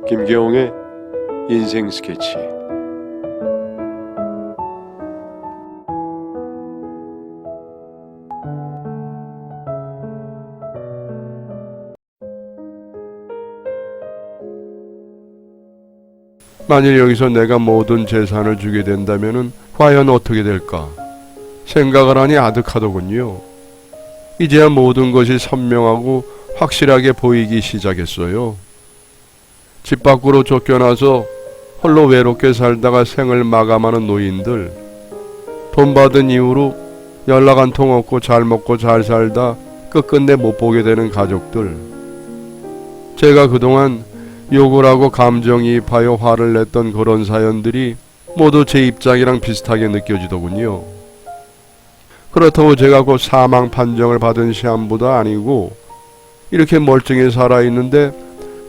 김계홍의 인생 스케치. 만일 여기서 내가 모든 재산을 주게 된다면 과연 어떻게 될까? 생각을 하니 아득하더군요. 이제야 모든 것이 선명하고 확실하게 보이기 시작했어요. 집 밖으로 쫓겨나서 홀로 외롭게 살다가 생을 마감하는 노인들, 돈 받은 이후로 연락 한 통 없고 잘 먹고 잘 살다 끝끝내 못 보게 되는 가족들, 제가 그동안 욕을 하고 감정이입하여 화를 냈던 그런 사연들이 모두 제 입장이랑 비슷하게 느껴지더군요. 그렇다고 제가 곧 사망 판정을 받은 시한부도 아니고 이렇게 멀쩡히 살아있는데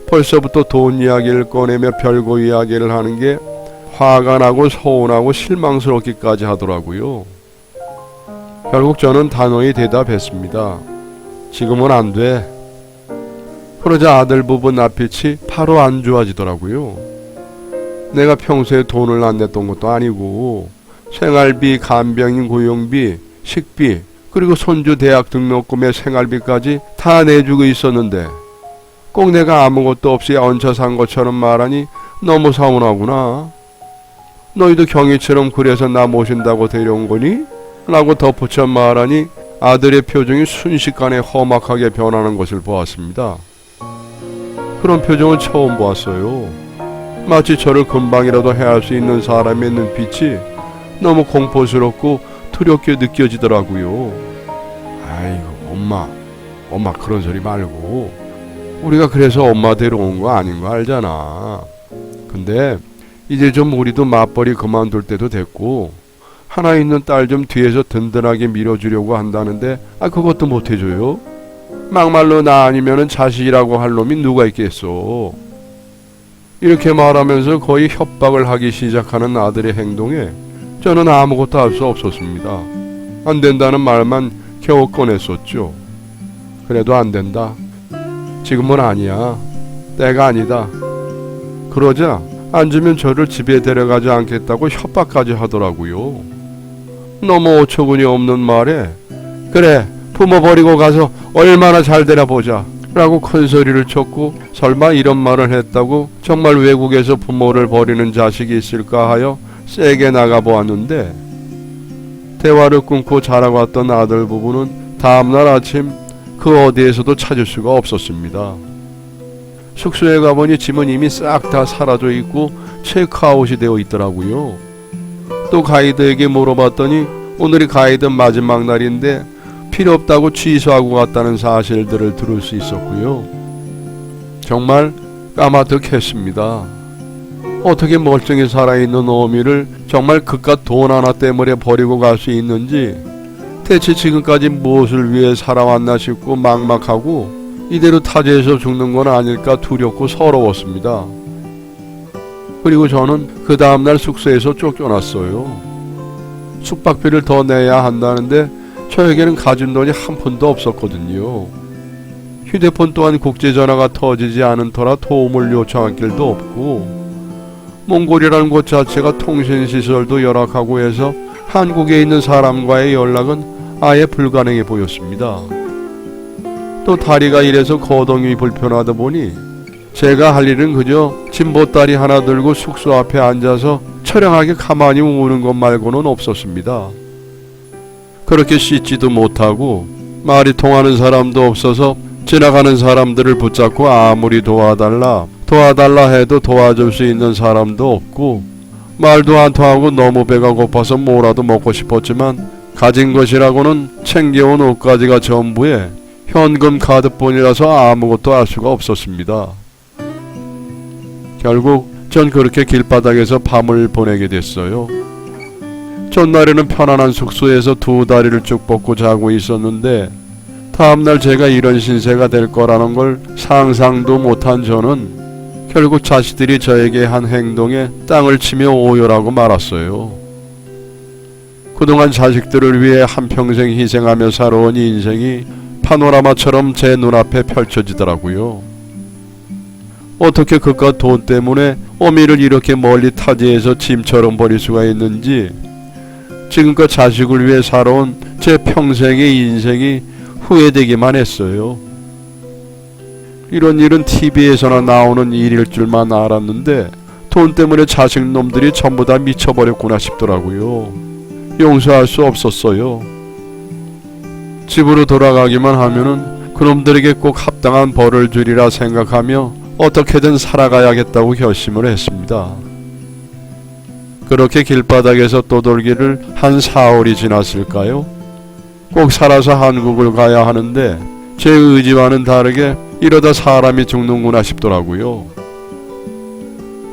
벌써부터 돈 이야기를 꺼내며 별거 이야기를 하는 게 화가 나고 서운하고 실망스럽기까지 하더라고요. 결국 저는 단호히 대답했습니다. 지금은 안 돼. 그러자 아들 부부 낯빛이 바로 안 좋아지더라고요. 내가 평소에 돈을 안 냈던 것도 아니고 생활비, 간병인 고용비, 식비, 그리고 손주 대학 등록금의 생활비까지 다 내주고 있었는데 꼭 내가 아무것도 없이 얹혀 산 것처럼 말하니 너무 서운하구나. 너희도 경희처럼 그래서 나 모신다고 데려온 거니? 라고 덧붙여 말하니 아들의 표정이 순식간에 험악하게 변하는 것을 보았습니다. 그런 표정은 처음 보았어요. 마치 저를 금방이라도 해할 수 있는 사람의 눈빛이 너무 공포스럽고 두렵게 느껴지더라고요. 아이고 엄마 그런 소리 말고 우리가 그래서 엄마 데려온 거 아닌 거 알잖아. 근데 이제 좀 우리도 맞벌이 그만둘 때도 됐고 하나 있는 딸 좀 뒤에서 든든하게 밀어주려고 한다는데 그것도 못 해줘요? 막말로 나 아니면은 자식이라고 할 놈이 누가 있겠어. 이렇게 말하면서 거의 협박을 하기 시작하는 아들의 행동에 저는 아무것도 할 수 없었습니다. 안 된다는 말만 겨우 꺼냈었죠. 그래도 안 된다. 지금은 아니야. 때가 아니다. 그러자 앉으면 저를 집에 데려가지 않겠다고 협박까지 하더라고요. 너무 어처구니 없는 말에 그래 부모 버리고 가서 얼마나 잘 되나 보자 라고 큰소리를 쳤고 설마 이런 말을 했다고 정말 외국에서 부모를 버리는 자식이 있을까 하여 세게 나가보았는데 대화를 끊고 자라왔던 아들 부부는 다음날 아침 그 어디에서도 찾을 수가 없었습니다. 숙소에 가보니 짐은 이미 싹 다 사라져 있고 체크아웃이 되어 있더라고요. 또 가이드에게 물어봤더니 오늘이 가이드 마지막 날인데 필요 없다고 취소하고 갔다는 사실들을 들을 수 있었고요. 정말 까마득했습니다. 어떻게 멀쩡히 살아있는 어미를 정말 그깟 돈 하나 때문에 버리고 갈 수 있는지 대체 지금까지 무엇을 위해 살아왔나 싶고 막막하고 이대로 타지에서 죽는 건 아닐까 두렵고 서러웠습니다. 그리고 저는 그 다음날 숙소에서 쫓겨났어요. 숙박비를 더 내야 한다는데 저에게는 가진 돈이 한 푼도 없었거든요. 휴대폰 또한 국제전화가 터지지 않은 터라 도움을 요청할 길도 없고 몽골이라는 곳 자체가 통신시설도 열악하고 해서 한국에 있는 사람과의 연락은 아예 불가능해 보였습니다. 또 다리가 이래서 거동이 불편하다 보니 제가 할 일은 그저 짐보따리 하나 들고 숙소 앞에 앉아서 처량하게 가만히 우는 것 말고는 없었습니다. 그렇게 씻지도 못하고 말이 통하는 사람도 없어서 지나가는 사람들을 붙잡고 아무리 도와달라 해도 도와줄 수 있는 사람도 없고 말도 안 통하고 너무 배가 고파서 뭐라도 먹고 싶었지만 가진 것이라고는 챙겨온 옷가지가 전부에 현금 카드뿐이라서 아무것도 알 수가 없었습니다. 결국 전 그렇게 길바닥에서 밤을 보내게 됐어요. 전날에는 편안한 숙소에서 두 다리를 쭉 뻗고 자고 있었는데 다음날 제가 이런 신세가 될 거라는 걸 상상도 못한 저는 결국 자식들이 저에게 한 행동에 땅을 치며 오열하고 말았어요. 그동안 자식들을 위해 한평생 희생하며 살아온 인생이 파노라마처럼 제 눈앞에 펼쳐지더라고요. 어떻게 그깟 돈 때문에 어미를 이렇게 멀리 타지에서 짐처럼 버릴 수가 있는지 지금껏 자식을 위해 살아온 제 평생의 인생이 후회되기만 했어요. 이런 일은 TV에서나 나오는 일일 줄만 알았는데 돈 때문에 자식 놈들이 전부 다 미쳐버렸구나 싶더라고요. 용서할 수 없었어요. 집으로 돌아가기만 하면은 그놈들에게 꼭 합당한 벌을 주리라 생각하며 어떻게든 살아가야겠다고 결심을 했습니다. 그렇게 길바닥에서 떠돌기를 한 4월이 지났을까요? 꼭 살아서 한국을 가야 하는데 제 의지와는 다르게 이러다 사람이 죽는구나 싶더라고요.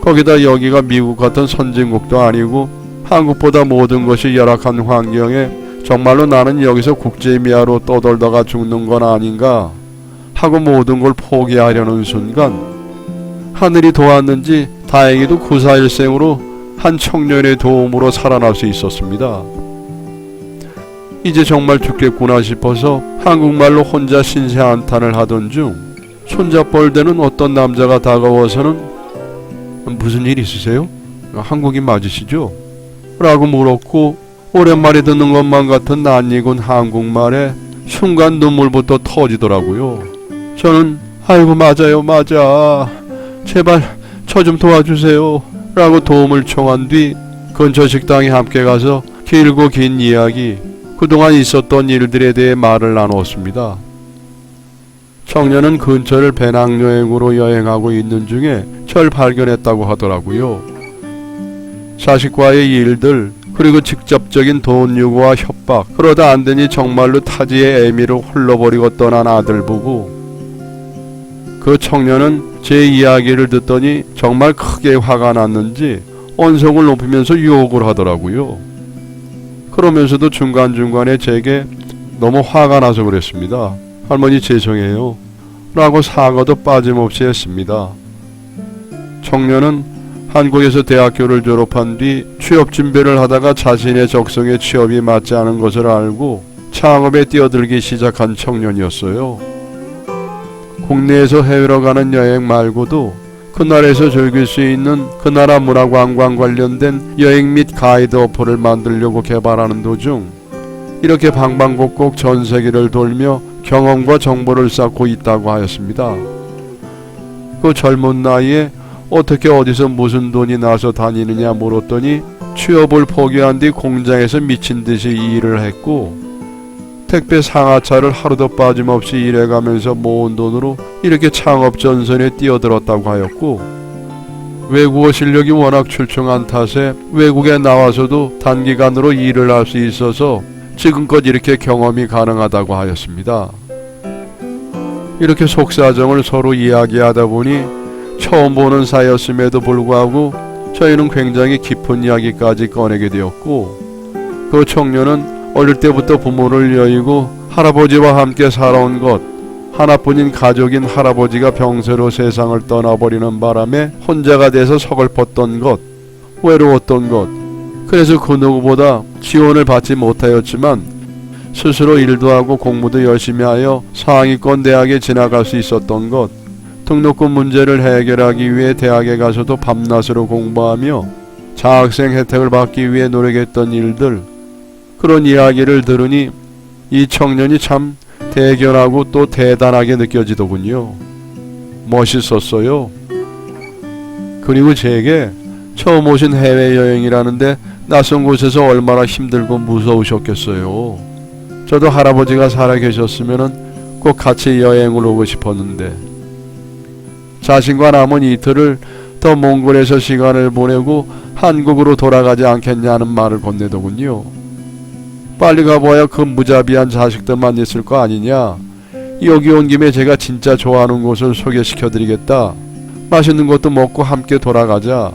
거기다 여기가 미국 같은 선진국도 아니고 한국보다 모든 것이 열악한 환경에 정말로 나는 여기서 국제미아로 떠돌다가 죽는 건 아닌가 하고 모든 걸 포기하려는 순간 하늘이 도왔는지 다행히도 94일생으로 한 청년의 도움으로 살아날 수 있었습니다. 이제 정말 죽겠구나 싶어서 한국말로 혼자 신세한탄을 하던 중 손잡벌대는 어떤 남자가 다가와서는 무슨 일 있으세요? 한국인 맞으시죠? 라고 물었고 오랜만에 듣는 것만 같은 낯익은 한국말에 순간 눈물부터 터지더라고요. 저는 아이고 맞아요 맞아 제발 저 좀 도와주세요 라고 도움을 청한 뒤 근처 식당에 함께 가서 길고 긴 이야기 그동안 있었던 일들에 대해 말을 나누었습니다. 청년은 근처를 배낭여행으로 여행하고 있는 중에 절 발견했다고 하더라고요. 자식과의 일들 그리고 직접적인 돈 요구와 협박 그러다 안되니 정말로 타지의 애미를 홀러버리고 떠난 아들 보고 그 청년은 제 이야기를 듣더니 정말 크게 화가 났는지 언성을 높이면서 욕을 하더라고요. 그러면서도 중간중간에 제게 너무 화가 나서 그랬습니다. 할머니 죄송해요 라고 사과도 빠짐없이 했습니다. 청년은 한국에서 대학교를 졸업한 뒤 취업 준비를 하다가 자신의 적성에 취업이 맞지 않은 것을 알고 창업에 뛰어들기 시작한 청년이었어요. 국내에서 해외로 가는 여행 말고도 그 나라에서 즐길 수 있는 그 나라 문화관광 관련된 여행 및 가이드 어플을 만들려고 개발하는 도중 이렇게 방방곡곡 전 세계를 돌며 경험과 정보를 쌓고 있다고 하였습니다. 그 젊은 나이에 어떻게 어디서 무슨 돈이 나서 다니느냐 물었더니 취업을 포기한 뒤 공장에서 미친 듯이 일을 했고 택배 상하차를 하루도 빠짐없이 일해가면서 모은 돈으로 이렇게 창업 전선에 뛰어들었다고 하였고 외국어 실력이 워낙 출중한 탓에 외국에 나와서도 단기간으로 일을 할 수 있어서 지금껏 이렇게 경험이 가능하다고 하였습니다. 이렇게 속사정을 서로 이야기하다 보니 처음 보는 사이였음에도 불구하고 저희는 굉장히 깊은 이야기까지 꺼내게 되었고 그 청년은 어릴 때부터 부모를 여의고 할아버지와 함께 살아온 것 하나뿐인 가족인 할아버지가 병세로 세상을 떠나버리는 바람에 혼자가 돼서 서글펐던 것 외로웠던 것 그래서 그 누구보다 지원을 받지 못하였지만 스스로 일도 하고 공부도 열심히 하여 상위권 대학에 진학할 수 있었던 것 등록금 문제를 해결하기 위해 대학에 가서도 밤낮으로 공부하며 장학생 혜택을 받기 위해 노력했던 일들 그런 이야기를 들으니 이 청년이 참 대견하고 또 대단하게 느껴지더군요. 멋있었어요. 그리고 제게 처음 오신 해외여행이라는데 낯선 곳에서 얼마나 힘들고 무서우셨겠어요. 저도 할아버지가 살아계셨으면 꼭 같이 여행을 오고 싶었는데 자신과 남은 이틀을 더 몽골에서 시간을 보내고 한국으로 돌아가지 않겠냐는 말을 건네더군요. 빨리 가봐야 그 무자비한 자식들만 있을 거 아니냐. 여기 온 김에 제가 진짜 좋아하는 곳을 소개시켜드리겠다. 맛있는 것도 먹고 함께 돌아가자.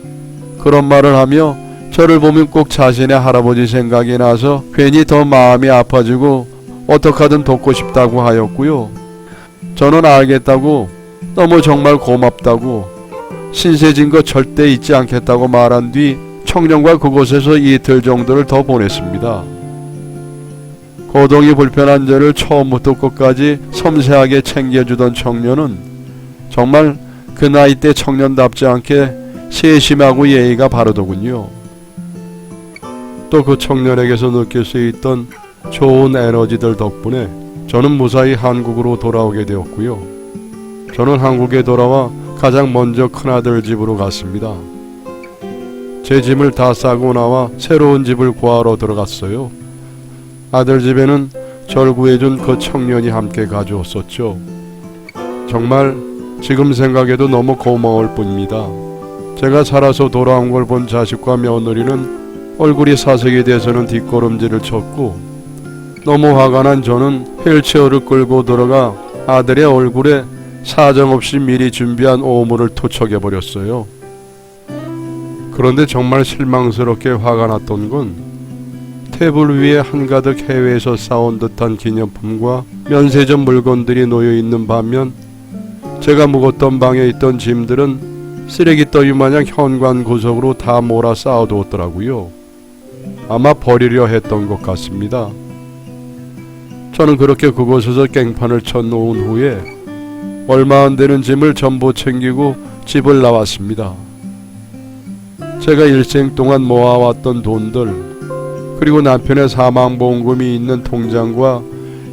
그런 말을 하며 저를 보면 꼭 자신의 할아버지 생각이 나서 괜히 더 마음이 아파지고 어떡하든 돕고 싶다고 하였고요. 저는 알겠다고 너무 정말 고맙다고 신세진 거 절대 잊지 않겠다고 말한 뒤 청년과 그곳에서 이틀 정도를 더 보냈습니다. 거동이 불편한 저를 처음부터 끝까지 섬세하게 챙겨주던 청년은 정말 그 나이 때 청년답지 않게 세심하고 예의가 바르더군요. 또 그 청년에게서 느낄 수 있던 좋은 에너지들 덕분에 저는 무사히 한국으로 돌아오게 되었고요. 저는 한국에 돌아와 가장 먼저 큰아들 집으로 갔습니다. 제 짐을 다 싸고 나와 새로운 집을 구하러 들어갔어요. 아들 집에는 절 구해준 그 청년이 함께 가주었었죠. 정말 지금 생각해도 너무 고마울 뿐입니다. 제가 살아서 돌아온 걸 본 자식과 며느리는 얼굴이 사색이 돼서는 뒷걸음질을 쳤고, 너무 화가 난 저는 휠체어를 끌고 들어가 아들의 얼굴에 사정없이 미리 준비한 오물을 투척해버렸어요. 그런데 정말 실망스럽게 화가 났던 건 테이블 위에 한가득 해외에서 사온 듯한 기념품과 면세점 물건들이 놓여있는 반면 제가 묵었던 방에 있던 짐들은 쓰레기 더미 마냥 현관 구석으로 다 몰아 쌓아두었더라고요. 아마 버리려 했던 것 같습니다. 저는 그렇게 그곳에서 깽판을 쳐놓은 후에 얼마 안 되는 짐을 전부 챙기고 집을 나왔습니다. 제가 일생 동안 모아왔던 돈들, 그리고 남편의 사망보험금이 있는 통장과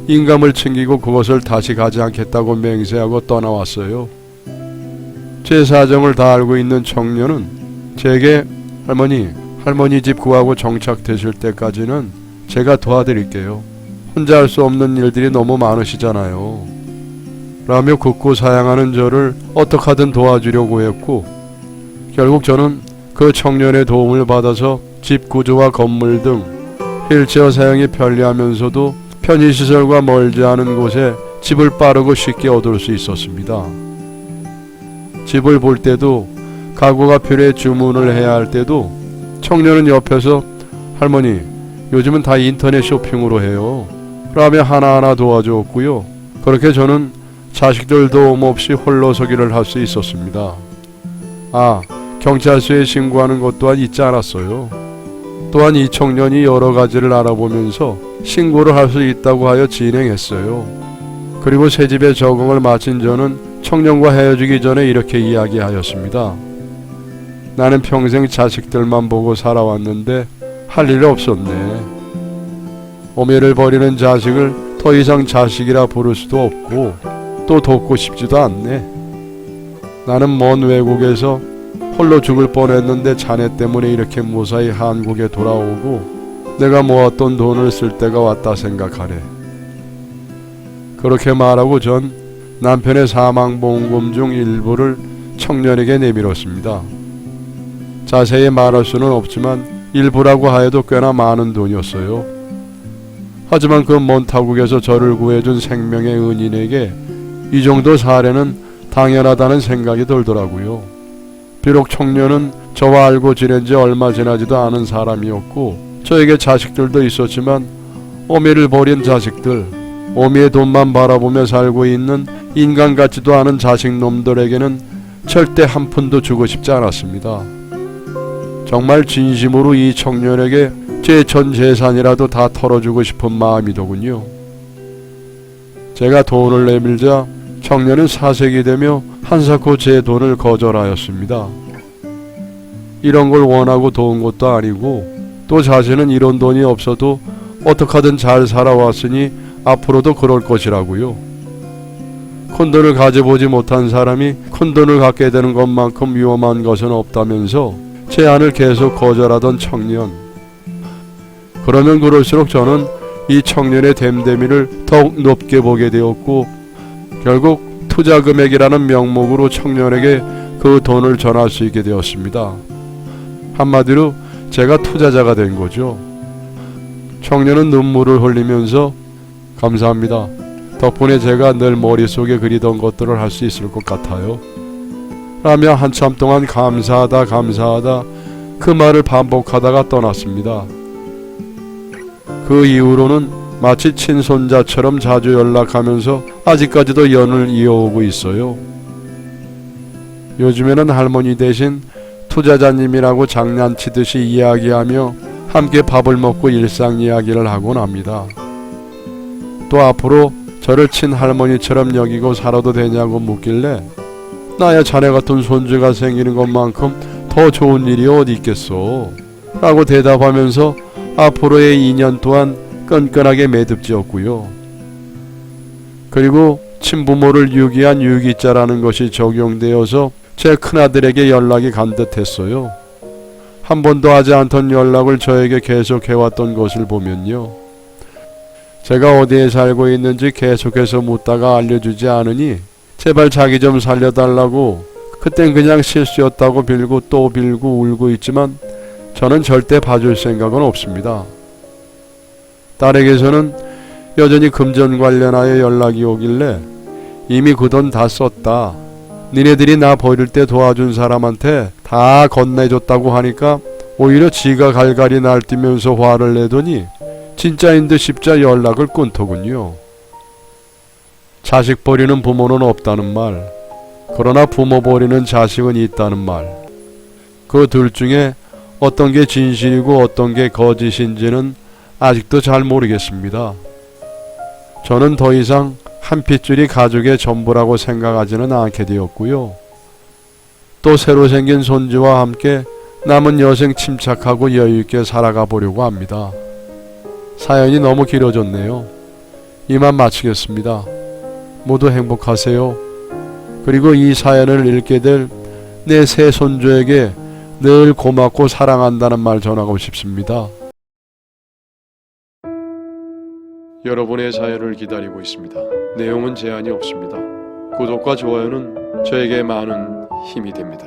인감을 챙기고 그것을 다시 가지 않겠다고 맹세하고 떠나왔어요. 제 사정을 다 알고 있는 청년은 제게 할머니 집 구하고 정착되실 때까지는 제가 도와드릴게요. 혼자 할 수 없는 일들이 너무 많으시잖아요. 라며 굳고 사양하는 저를 어떻게 하든 도와주려고 했고, 결국 저는 그 청년의 도움을 받아서 집 구조와 건물 등 휠체어 사용이 편리하면서도 편의시설과 멀지 않은 곳에 집을 빠르고 쉽게 얻을 수 있었습니다. 집을 볼 때도, 가구가 필요해 주문을 해야 할 때도 청년은 옆에서 할머니, 요즘은 다 인터넷 쇼핑으로 해요. 라며 하나하나 도와주었고요. 그렇게 저는 자식들 도움 없이 홀로서기를 할 수 있었습니다. 경찰서에 신고하는 것 또한 잊지 않았어요. 또한 이 청년이 여러 가지를 알아보면서 신고를 할 수 있다고 하여 진행했어요. 그리고 새 집에 적응을 마친 저는 청년과 헤어지기 전에 이렇게 이야기하였습니다. 나는 평생 자식들만 보고 살아왔는데 할 일 없었네. 오매를 버리는 자식을 더 이상 자식이라 부를 수도 없고 또 돕고 싶지도 않네. 나는 먼 외국에서 홀로 죽을 뻔했는데 자네 때문에 이렇게 무사히 한국에 돌아오고 내가 모았던 돈을 쓸 때가 왔다 생각하래. 그렇게 말하고 전 남편의 사망보험금 중 일부를 청년에게 내밀었습니다. 자세히 말할 수는 없지만 일부라고 하여도 꽤나 많은 돈이었어요. 하지만 그 먼 타국에서 저를 구해준 생명의 은인에게 이 정도 사례는 당연하다는 생각이 들더라고요. 비록 청년은 저와 알고 지낸 지 얼마 지나지도 않은 사람이었고 저에게 자식들도 있었지만 어미를 버린 자식들, 어미의 돈만 바라보며 살고 있는 인간 같지도 않은 자식놈들에게는 절대 한 푼도 주고 싶지 않았습니다. 정말 진심으로 이 청년에게 제 전 재산이라도 다 털어주고 싶은 마음이더군요. 제가 돈을 내밀자 청년은 사색이 되며 한사코 제 돈을 거절하였습니다. 이런 걸 원하고 도운 것도 아니고 또 자신은 이런 돈이 없어도 어떻게든 잘 살아왔으니 앞으로도 그럴 것이라고요. 큰돈을 가져보지 못한 사람이 큰돈을 갖게 되는 것만큼 위험한 것은 없다면서 제안을 계속 거절하던 청년. 그러면 그럴수록 저는 이 청년의 됨됨이를 더욱 높게 보게 되었고 결국 투자 금액이라는 명목으로 청년에게 그 돈을 전할 수 있게 되었습니다. 한마디로 제가 투자자가 된 거죠. 청년은 눈물을 흘리면서 감사합니다. 덕분에 제가 늘 머릿속에 그리던 것들을 할 수 있을 것 같아요. 라며 한참 동안 감사하다 그 말을 반복하다가 떠났습니다. 그 이후로는 마치 친손자처럼 자주 연락하면서 아직까지도 연을 이어오고 있어요. 요즘에는 할머니 대신 투자자님이라고 장난치듯이 이야기하며 함께 밥을 먹고 일상 이야기를 하곤 합니다. 또 앞으로 저를 친할머니처럼 여기고 살아도 되냐고 묻길래 나야 자네 같은 손주가 생기는 것만큼 더 좋은 일이 어디 있겠소? 라고 대답하면서 앞으로의 2년 동안 끈끈하게 매듭지었고요. 그리고 친부모를 유기한 유기자라는 것이 적용되어서 제 큰아들에게 연락이 간 듯했어요. 한 번도 하지 않던 연락을 저에게 계속해왔던 것을 보면요. 제가 어디에 살고 있는지 계속해서 묻다가 알려주지 않으니 제발 자기 좀 살려달라고 그땐 그냥 실수였다고 빌고 또 빌고 울고 있지만 저는 절대 봐줄 생각은 없습니다. 딸에게서는 여전히 금전 관련하여 연락이 오길래 이미 그 돈 다 썼다. 니네들이 나 버릴 때 도와준 사람한테 다 건네줬다고 하니까 오히려 지가 갈갈이 날뛰면서 화를 내더니 진짜인 듯 싶자 연락을 끊더군요. 자식 버리는 부모는 없다는 말, 그러나 부모 버리는 자식은 있다는 말. 그 둘 중에 어떤 게 진실이고 어떤 게 거짓인지는 아직도 잘 모르겠습니다. 저는 더 이상 한 핏줄이 가족의 전부라고 생각하지는 않게 되었고요. 또 새로 생긴 손주와 함께 남은 여생 침착하고 여유있게 살아가 보려고 합니다. 사연이 너무 길어졌네요. 이만 마치겠습니다. 모두 행복하세요. 그리고 이 사연을 읽게 될 내 새 손주에게 늘 고맙고 사랑한다는 말 전하고 싶습니다. 여러분의 사연을 기다리고 있습니다. 내용은 제한이 없습니다. 구독과 좋아요는 저에게 많은 힘이 됩니다.